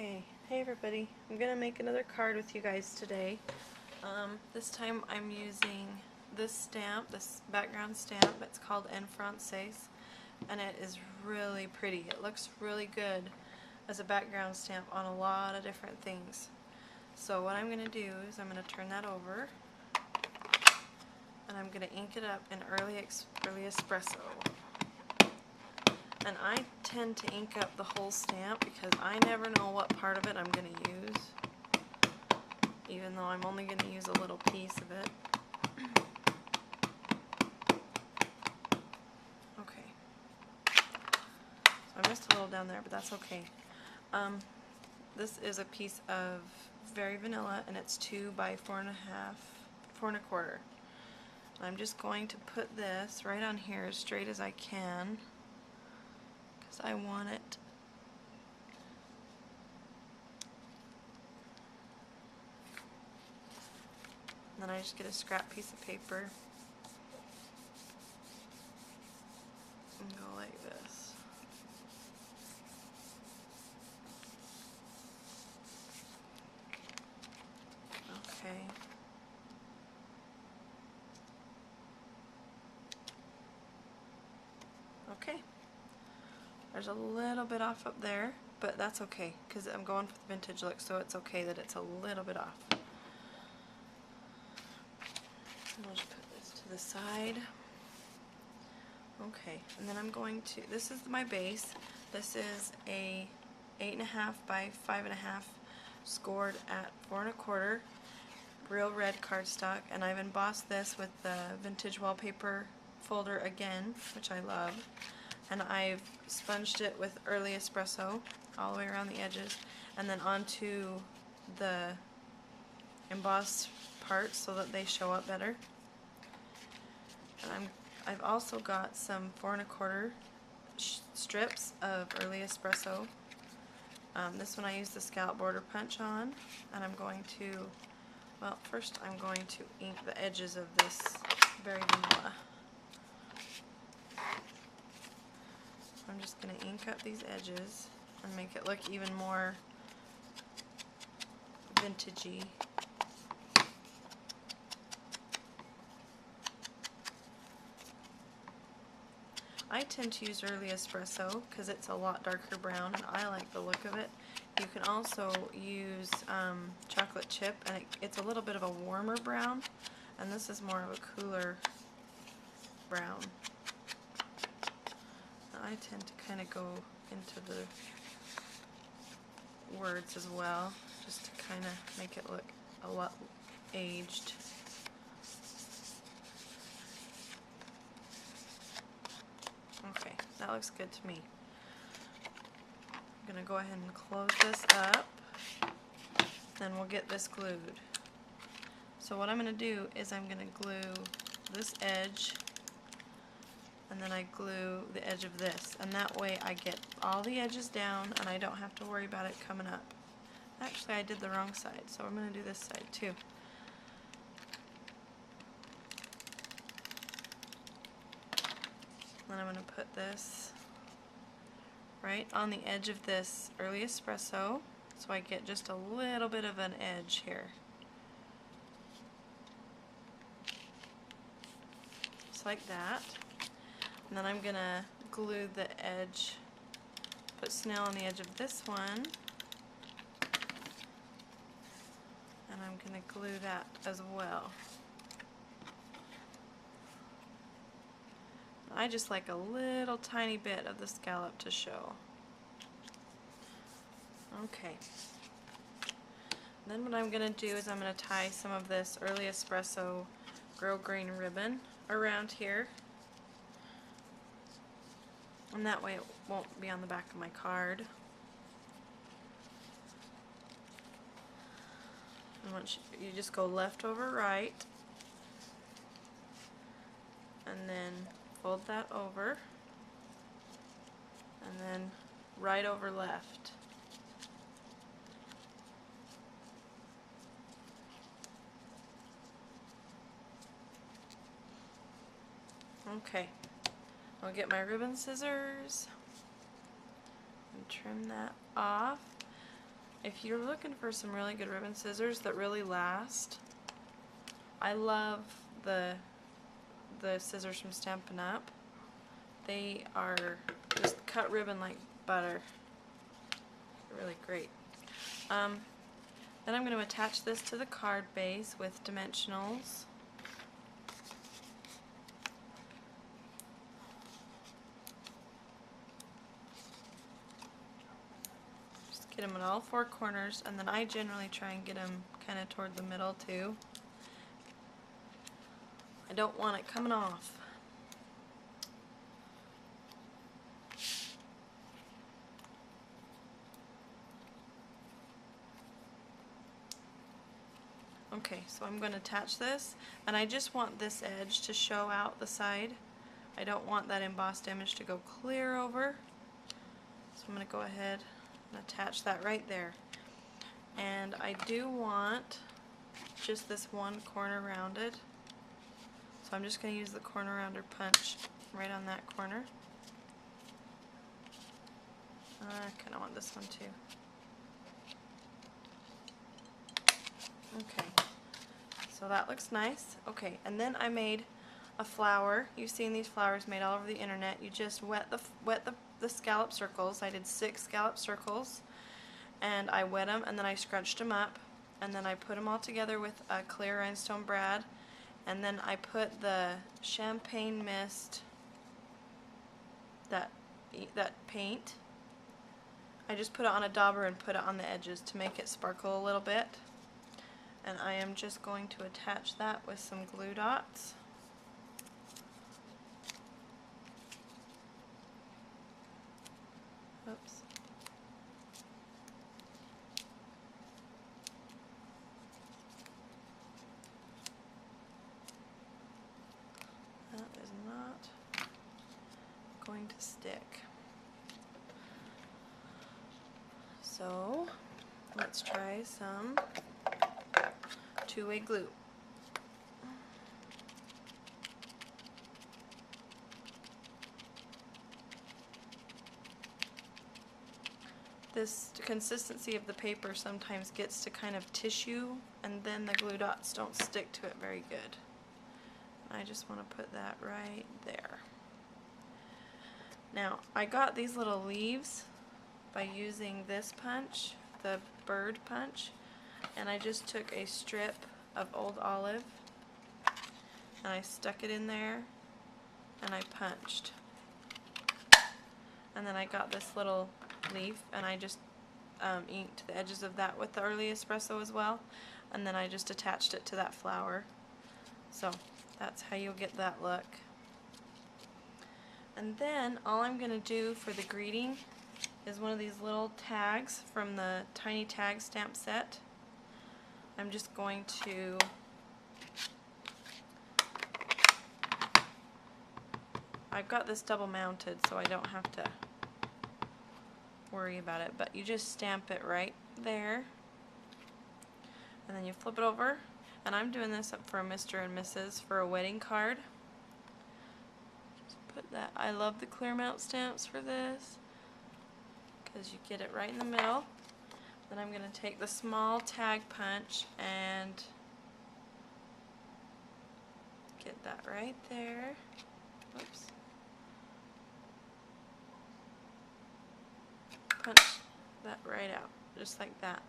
Okay, hey everybody. I'm going to make another card with you guys today. This time I'm using this stamp, this background stamp. It's called En Francais, and it is really pretty. It looks really good as a background stamp on a lot of different things. So what I'm going to do is I'm going to turn that over, and I'm going to ink it up in early espresso. And I tend to ink up the whole stamp because I never know what part of it I'm going to use, even though I'm only going to use a little piece of it. Okay. So I missed a little down there, but that's okay. This is a piece of Very Vanilla, and it's 2 by 4 1/4. I'm just going to put this right on here as straight as I can, because I want it and then I just get a scrap piece of paper and go like this. Okay. Okay. There's a little bit off up there, but that's okay because I'm going for the vintage look, so it's okay that it's a little bit off. I'll just put this to the side. Okay, and then I'm going to, this is my base. This is a 8.5 by 5.5 scored at 4 1/4 real red cardstock, and I've embossed this with the vintage wallpaper folder again, which I love. And I've sponged it with early espresso all the way around the edges, and then onto the embossed parts so that they show up better. And I've also got some 4 1/4 strips of early espresso. This one I use the scallop border punch on, and I'm going to, well, first I'm going to ink the edges of this Very Vanilla. I'm just going to ink up these edges and make it look even more vintagey. I tend to use early espresso because it's a lot darker brown and I like the look of it. You can also use chocolate chip, and it's a little bit of a warmer brown, and this is more of a cooler brown. I tend to kind of go into the words as well, just to kind of make it look a lot aged. Okay, that looks good to me. I'm going to go ahead and close this up, then we'll get this glued. So what I'm going to do is I'm going to glue this edge, and then I glue the edge of this, and that way I get all the edges down and I don't have to worry about it coming up. Actually, I did the wrong side, so I'm going to do this side too. Then I'm going to put this right on the edge of this early espresso, so I get just a little bit of an edge here. Just like that. And then I'm going to glue the edge, put snail on the edge of this one, and I'm going to glue that as well. I just like a little tiny bit of the scallop to show. Okay. Then what I'm going to do is I'm going to tie some of this early espresso grill green ribbon around here. And that way it won't be on the back of my card. And once you just go left over right, and then fold that over, and then right over left. Okay, I'll get my ribbon scissors and trim that off. If you're looking for some really good ribbon scissors that really last, I love the scissors from Stampin' Up. They are just cut ribbon like butter. They're really great. Then I'm going to attach this to the card base with dimensionals. Just get them in all four corners, and then I generally try and get them kind of toward the middle too. I don't want it coming off. Okay, so I'm going to attach this, and I just want this edge to show out the side. I don't want that embossed image to go clear over. So I'm going to go ahead and attach that right there. And I do want just this one corner rounded. So I'm just going to use the corner rounder punch right on that corner. I kind of want this one too. Okay, so that looks nice. Okay, and then I made a flower. You've seen these flowers made all over the internet. You just wet the scallop circles. I did 6 scallop circles, and I wet them, and then I scrunched them up, and then I put them all together with a clear rhinestone brad, and then I put the champagne mist, that paint. I just put it on a dauber and put it on the edges to make it sparkle a little bit. And I am just going to attach that with some glue dots. Oops. That is not going to stick. So let's try some two-way glue. This consistency of the paper sometimes gets to kind of tissue, and then the glue dots don't stick to it very good. I just want to put that right there. Now, I got these little leaves by using this punch, the bird punch, and I just took a strip of old olive and I stuck it in there and I punched. And then I got this little leaf and I just inked the edges of that with the early espresso as well, and then I just attached it to that flower. So that's how you'll get that look. And then all I'm going to do for the greeting is one of these little tags from the Tiny Tag stamp set. I'm just going to I've got this double mounted so I don't have to worry about it, but you just stamp it right there and then you flip it over, and I'm doing this up for a Mr. and Mrs. for a wedding card. Just put that. I love the clear mount stamps for this because you get it right in the middle. Then I'm going to take the small tag punch and get that right there. Oops. Punch that right out, just like that.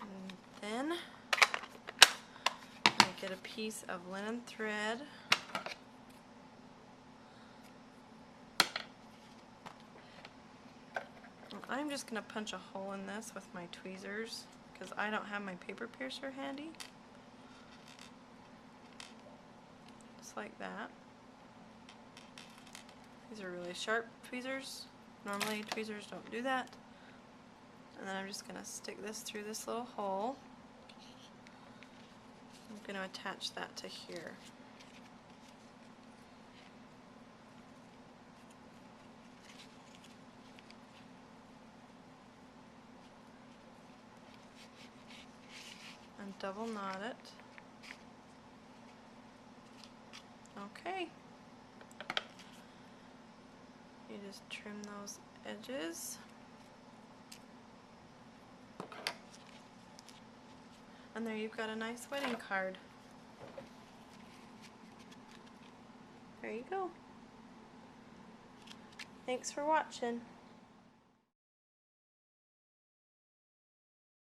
And then I get a piece of linen thread. I'm just going to punch a hole in this with my tweezers because I don't have my paper piercer handy. Just like that. These are really sharp tweezers. Normally tweezers don't do that. And then I'm just going to stick this through this little hole. I'm going to attach that to here. And double knot it. Okay. You just trim those edges. And there you've got a nice wedding card. There you go. Thanks for watching.